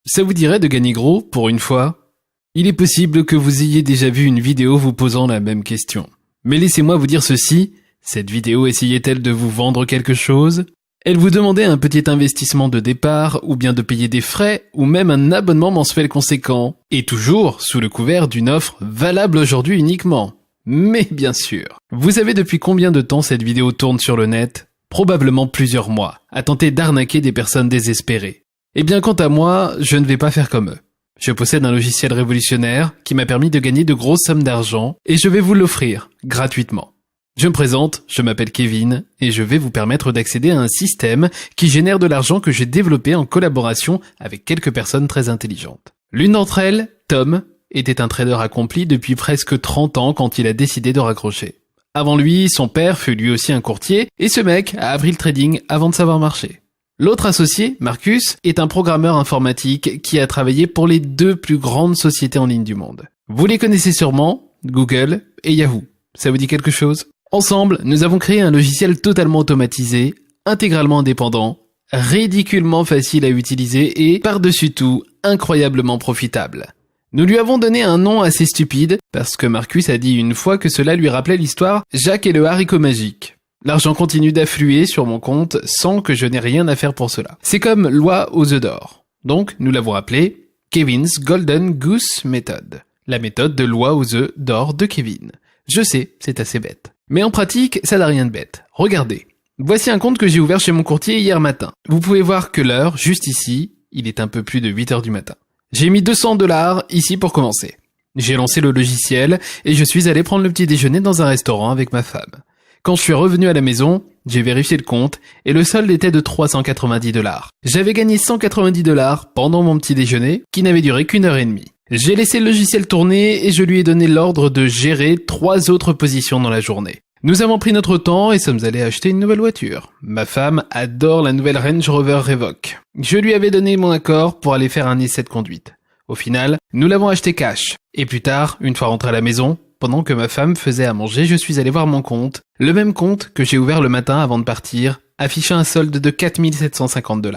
Ça vous dirait de gagner gros pour une fois? Il est possible que vous ayez déjà vu une vidéo vous posant la même question. Mais laissez-moi vous dire ceci, cette vidéo essayait-elle de vous vendre quelque chose? Elle vous demandait un petit investissement de départ, ou bien de payer des frais, ou même un abonnement mensuel conséquent. Et toujours sous le couvert d'une offre valable aujourd'hui uniquement. Mais bien sûr. Vous savez depuis combien de temps cette vidéo tourne sur le net? Probablement plusieurs mois, à tenter d'arnaquer des personnes désespérées. Eh bien quant à moi, je ne vais pas faire comme eux. Je possède un logiciel révolutionnaire qui m'a permis de gagner de grosses sommes d'argent et je vais vous l'offrir gratuitement. Je me présente, je m'appelle Kevin et je vais vous permettre d'accéder à un système qui génère de l'argent que j'ai développé en collaboration avec quelques personnes très intelligentes. L'une d'entre elles, Tom, était un trader accompli depuis presque 30 ans quand il a décidé de raccrocher. Avant lui, son père fut lui aussi un courtier et ce mec a appris le trading avant de savoir marcher. L'autre associé, Marcus, est un programmeur informatique qui a travaillé pour les deux plus grandes sociétés en ligne du monde. Vous les connaissez sûrement, Google et Yahoo. Ça vous dit quelque chose? Ensemble, nous avons créé un logiciel totalement automatisé, intégralement indépendant, ridiculement facile à utiliser et, par-dessus tout, incroyablement profitable. Nous lui avons donné un nom assez stupide, parce que Marcus a dit une fois que cela lui rappelait l'histoire Jacques et le haricot magique. L'argent continue d'affluer sur mon compte sans que je n'ai rien à faire pour cela. C'est comme loi aux œufs d'or. Donc, nous l'avons appelé Kevin's Golden Goose Method. La méthode de loi aux œufs d'or de Kevin. Je sais, c'est assez bête. Mais en pratique, ça n'a rien de bête. Regardez. Voici un compte que j'ai ouvert chez mon courtier hier matin. Vous pouvez voir que l'heure, juste ici, il est un peu plus de 8 heures du matin. J'ai mis $200 ici pour commencer. J'ai lancé le logiciel et je suis allé prendre le petit déjeuner dans un restaurant avec ma femme. Quand je suis revenu à la maison, j'ai vérifié le compte et le solde était de $390. J'avais gagné $190 pendant mon petit déjeuner qui n'avait duré qu'1 heure et demie. J'ai laissé le logiciel tourner et je lui ai donné l'ordre de gérer 3 autres positions dans la journée. Nous avons pris notre temps et sommes allés acheter une nouvelle voiture. Ma femme adore la nouvelle Range Rover Revoque. Je lui avais donné mon accord pour aller faire un essai de conduite. Au final, nous l'avons acheté cash. Et plus tard, une fois rentré à la maison, pendant que ma femme faisait à manger, je suis allé voir mon compte, le même compte que j'ai ouvert le matin avant de partir, affichant un solde de $4750,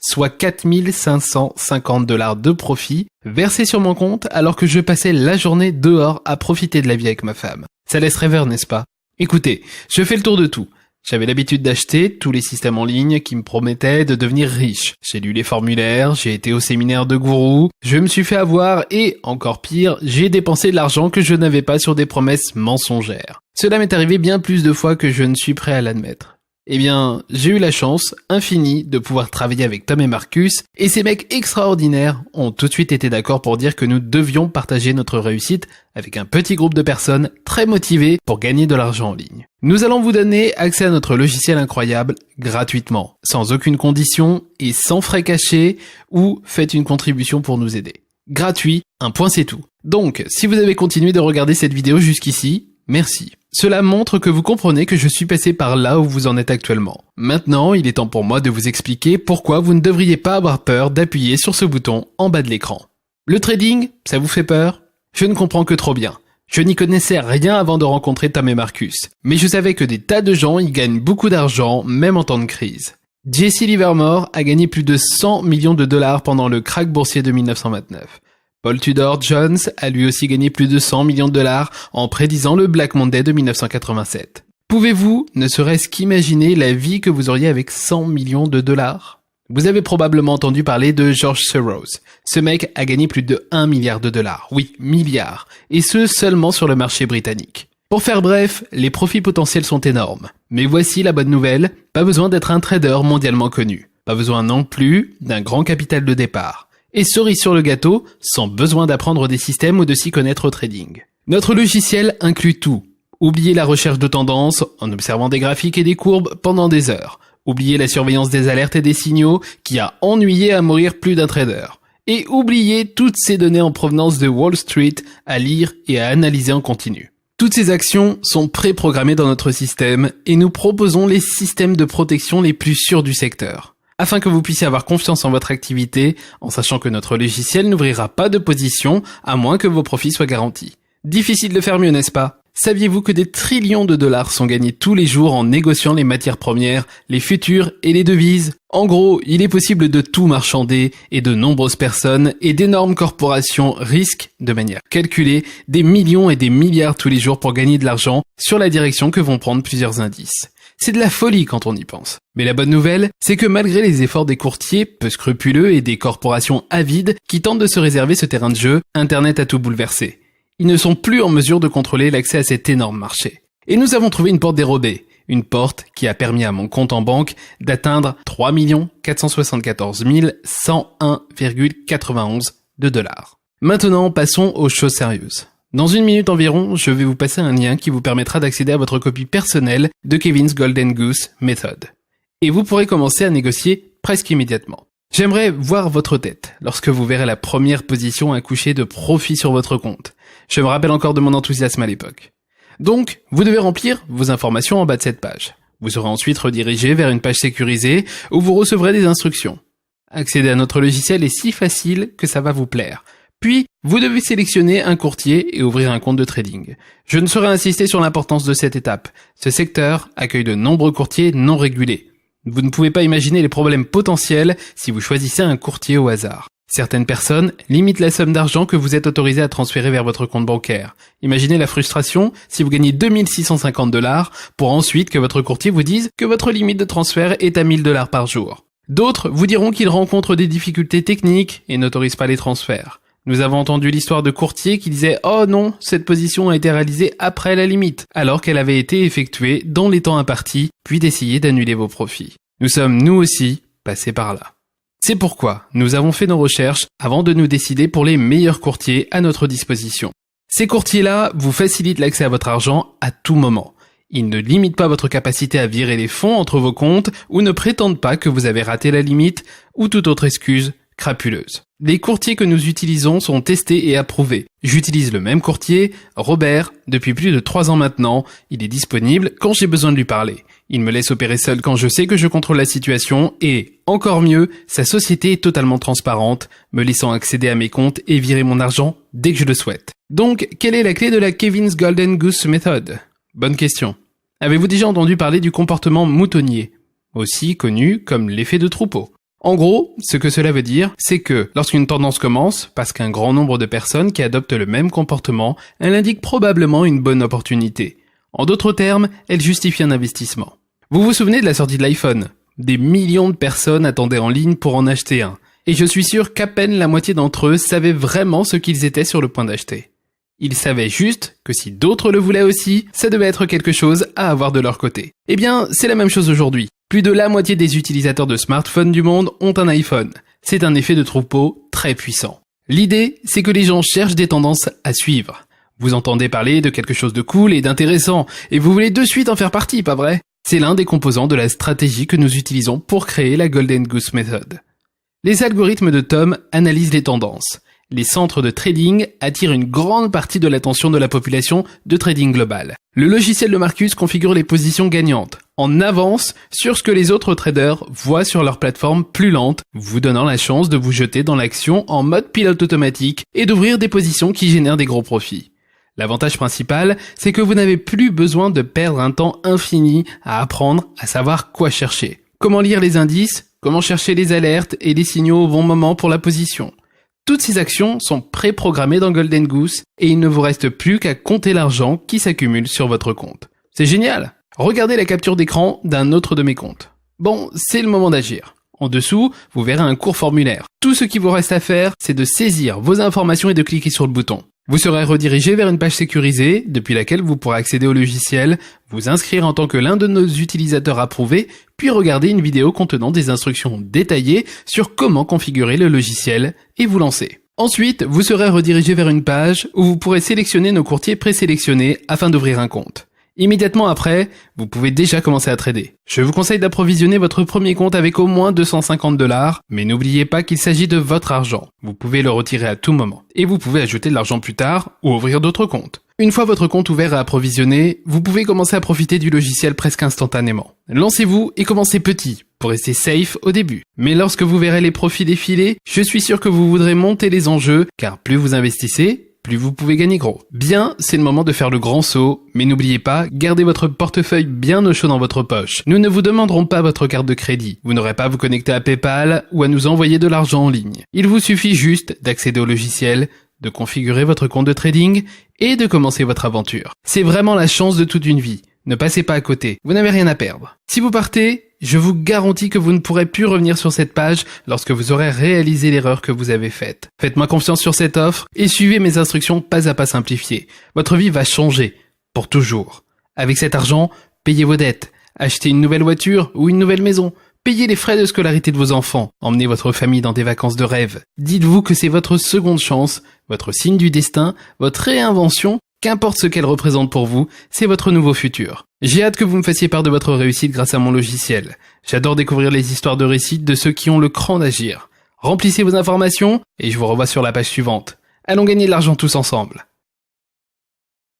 soit $4550 de profit versé sur mon compte alors que je passais la journée dehors à profiter de la vie avec ma femme. Ça laisse rêveur, n'est-ce pas? Écoutez, je fais le tour de tout. J'avais l'habitude d'acheter tous les systèmes en ligne qui me promettaient de devenir riche. J'ai lu les formulaires, j'ai été au séminaire de gourou, je me suis fait avoir et, encore pire, j'ai dépensé de l'argent que je n'avais pas sur des promesses mensongères. Cela m'est arrivé bien plus de fois que je ne suis prêt à l'admettre. Eh bien, j'ai eu la chance infinie de pouvoir travailler avec Tom et Marcus, et ces mecs extraordinaires ont tout de suite été d'accord pour dire que nous devions partager notre réussite avec un petit groupe de personnes très motivées pour gagner de l'argent en ligne. Nous allons vous donner accès à notre logiciel incroyable gratuitement, sans aucune condition et sans frais cachés, ou faites une contribution pour nous aider. Gratuit, un point c'est tout. Donc, si vous avez continué de regarder cette vidéo jusqu'ici, merci. Cela montre que vous comprenez que je suis passé par là où vous en êtes actuellement. Maintenant, il est temps pour moi de vous expliquer pourquoi vous ne devriez pas avoir peur d'appuyer sur ce bouton en bas de l'écran. Le trading, ça vous fait peur? Je ne comprends que trop bien. Je n'y connaissais rien avant de rencontrer Tom et Marcus, mais je savais que des tas de gens y gagnent beaucoup d'argent, même en temps de crise. Jesse Livermore a gagné plus de $100 millions pendant le krach boursier de 1929. Paul Tudor Jones a lui aussi gagné plus de $100 millions en prédisant le Black Monday de 1987. Pouvez-vous, ne serait-ce qu'imaginer la vie que vous auriez avec $100 millions? Vous avez probablement entendu parler de George Soros. Ce mec a gagné plus de $1 milliard. Oui, milliard. Et ce, seulement sur le marché britannique. Pour faire bref, les profits potentiels sont énormes. Mais voici la bonne nouvelle, pas besoin d'être un trader mondialement connu. Pas besoin non plus d'un grand capital de départ. Et cerise sur le gâteau, sans besoin d'apprendre des systèmes ou de s'y connaître au trading. Notre logiciel inclut tout. Oubliez la recherche de tendances en observant des graphiques et des courbes pendant des heures. Oubliez la surveillance des alertes et des signaux qui a ennuyé à mourir plus d'un trader. Et oubliez toutes ces données en provenance de Wall Street à lire et à analyser en continu. Toutes ces actions sont préprogrammées dans notre système et nous proposons les systèmes de protection les plus sûrs du secteur. Afin que vous puissiez avoir confiance en votre activité, en sachant que notre logiciel n'ouvrira pas de position à moins que vos profits soient garantis. Difficile de faire mieux, n'est-ce pas? Saviez-vous que des trillions de dollars sont gagnés tous les jours en négociant les matières premières, les futurs et les devises? En gros, il est possible de tout marchander et de nombreuses personnes et d'énormes corporations risquent, de manière calculée, des millions et des milliards tous les jours pour gagner de l'argent sur la direction que vont prendre plusieurs indices. C'est de la folie quand on y pense. Mais la bonne nouvelle, c'est que malgré les efforts des courtiers peu scrupuleux et des corporations avides qui tentent de se réserver ce terrain de jeu, Internet a tout bouleversé. Ils ne sont plus en mesure de contrôler l'accès à cet énorme marché. Et nous avons trouvé une porte dérobée. Une porte qui a permis à mon compte en banque d'atteindre 3 474 101,91 $. Maintenant, passons aux choses sérieuses. Dans une minute environ, je vais vous passer un lien qui vous permettra d'accéder à votre copie personnelle de Kevin's Golden Goose Method. Et vous pourrez commencer à négocier presque immédiatement. J'aimerais voir votre tête lorsque vous verrez la première position accoucher de profit sur votre compte. Je me rappelle encore de mon enthousiasme à l'époque. Donc, vous devez remplir vos informations en bas de cette page. Vous serez ensuite redirigé vers une page sécurisée où vous recevrez des instructions. Accéder à notre logiciel est si facile que ça va vous plaire. Puis, vous devez sélectionner un courtier et ouvrir un compte de trading. Je ne saurais insister sur l'importance de cette étape. Ce secteur accueille de nombreux courtiers non régulés. Vous ne pouvez pas imaginer les problèmes potentiels si vous choisissez un courtier au hasard. Certaines personnes limitent la somme d'argent que vous êtes autorisé à transférer vers votre compte bancaire. Imaginez la frustration si vous gagnez 2650 $ pour ensuite que votre courtier vous dise que votre limite de transfert est à 1000 $ par jour. D'autres vous diront qu'ils rencontrent des difficultés techniques et n'autorisent pas les transferts. Nous avons entendu l'histoire de courtiers qui disaient « Oh non, cette position a été réalisée après la limite », alors qu'elle avait été effectuée dans les temps impartis, puis d'essayer d'annuler vos profits. Nous sommes, nous aussi, passés par là. C'est pourquoi nous avons fait nos recherches avant de nous décider pour les meilleurs courtiers à notre disposition. Ces courtiers-là vous facilitent l'accès à votre argent à tout moment. Ils ne limitent pas votre capacité à virer les fonds entre vos comptes ou ne prétendent pas que vous avez raté la limite ou toute autre excuse crapuleuse. Les courtiers que nous utilisons sont testés et approuvés. J'utilise le même courtier, Robert, depuis plus de 3 ans maintenant. Il est disponible quand j'ai besoin de lui parler. Il me laisse opérer seul quand je sais que je contrôle la situation et, encore mieux, sa société est totalement transparente, me laissant accéder à mes comptes et virer mon argent dès que je le souhaite. Donc, quelle est la clé de la Kevin's Golden Goose Method? Bonne question. Avez-vous déjà entendu parler du comportement moutonnier, aussi connu comme l'effet de troupeau? En gros, ce que cela veut dire, c'est que lorsqu'une tendance commence, parce qu'un grand nombre de personnes qui adoptent le même comportement, elle indique probablement une bonne opportunité. En d'autres termes, elle justifie un investissement. Vous vous souvenez de la sortie de l'iPhone? Des millions de personnes attendaient en ligne pour en acheter un. Et je suis sûr qu'à peine la moitié d'entre eux savaient vraiment ce qu'ils étaient sur le point d'acheter. Ils savaient juste que si d'autres le voulaient aussi, ça devait être quelque chose à avoir de leur côté. Eh bien, c'est la même chose aujourd'hui. Plus de la moitié des utilisateurs de smartphones du monde ont un iPhone. C'est un effet de troupeau très puissant. L'idée, c'est que les gens cherchent des tendances à suivre. Vous entendez parler de quelque chose de cool et d'intéressant, et vous voulez de suite en faire partie, pas vrai? C'est l'un des composants de la stratégie que nous utilisons pour créer la Golden Goose Method. Les algorithmes de Tom analysent les tendances. Les centres de trading attirent une grande partie de l'attention de la population de trading global. Le logiciel de Marcus configure les positions gagnantes, en avance sur ce que les autres traders voient sur leur plateforme plus lente, vous donnant la chance de vous jeter dans l'action en mode pilote automatique et d'ouvrir des positions qui génèrent des gros profits. L'avantage principal, c'est que vous n'avez plus besoin de perdre un temps infini à apprendre à savoir quoi chercher. Comment lire les indices, comment chercher les alertes et les signaux au bon moment pour la position. Toutes ces actions sont préprogrammées dans Golden Goose et il ne vous reste plus qu'à compter l'argent qui s'accumule sur votre compte. C'est génial! Regardez la capture d'écran d'un autre de mes comptes. Bon, c'est le moment d'agir. En dessous, vous verrez un court formulaire. Tout ce qui vous reste à faire, c'est de saisir vos informations et de cliquer sur le bouton. Vous serez redirigé vers une page sécurisée, depuis laquelle vous pourrez accéder au logiciel, vous inscrire en tant que l'un de nos utilisateurs approuvés, puis regarder une vidéo contenant des instructions détaillées sur comment configurer le logiciel et vous lancer. Ensuite, vous serez redirigé vers une page où vous pourrez sélectionner nos courtiers présélectionnés afin d'ouvrir un compte. Immédiatement après, vous pouvez déjà commencer à trader. Je vous conseille d'approvisionner votre premier compte avec au moins 250 $, mais n'oubliez pas qu'il s'agit de votre argent. Vous pouvez le retirer à tout moment. Et vous pouvez ajouter de l'argent plus tard ou ouvrir d'autres comptes. Une fois votre compte ouvert et approvisionné, vous pouvez commencer à profiter du logiciel presque instantanément. Lancez-vous et commencez petit, pour rester safe au début. Mais lorsque vous verrez les profits défiler, je suis sûr que vous voudrez monter les enjeux, car plus vous investissez, plus vous pouvez gagner gros. Bien, c'est le moment de faire le grand saut, mais n'oubliez pas, gardez votre portefeuille bien au chaud dans votre poche. Nous ne vous demanderons pas votre carte de crédit. Vous n'aurez pas à vous connecter à PayPal ou à nous envoyer de l'argent en ligne. Il vous suffit juste d'accéder au logiciel, de configurer votre compte de trading et de commencer votre aventure. C'est vraiment la chance de toute une vie. Ne passez pas à côté, vous n'avez rien à perdre. Si vous partez, je vous garantis que vous ne pourrez plus revenir sur cette page lorsque vous aurez réalisé l'erreur que vous avez faite. Faites-moi confiance sur cette offre et suivez mes instructions pas à pas simplifiées. Votre vie va changer, pour toujours. Avec cet argent, payez vos dettes, achetez une nouvelle voiture ou une nouvelle maison, payez les frais de scolarité de vos enfants, emmenez votre famille dans des vacances de rêve. Dites-vous que c'est votre seconde chance, votre signe du destin, votre réinvention. Qu'importe ce qu'elle représente pour vous, c'est votre nouveau futur. J'ai hâte que vous me fassiez part de votre réussite grâce à mon logiciel. J'adore découvrir les histoires de réussite de ceux qui ont le cran d'agir. Remplissez vos informations et je vous revois sur la page suivante. Allons gagner de l'argent tous ensemble.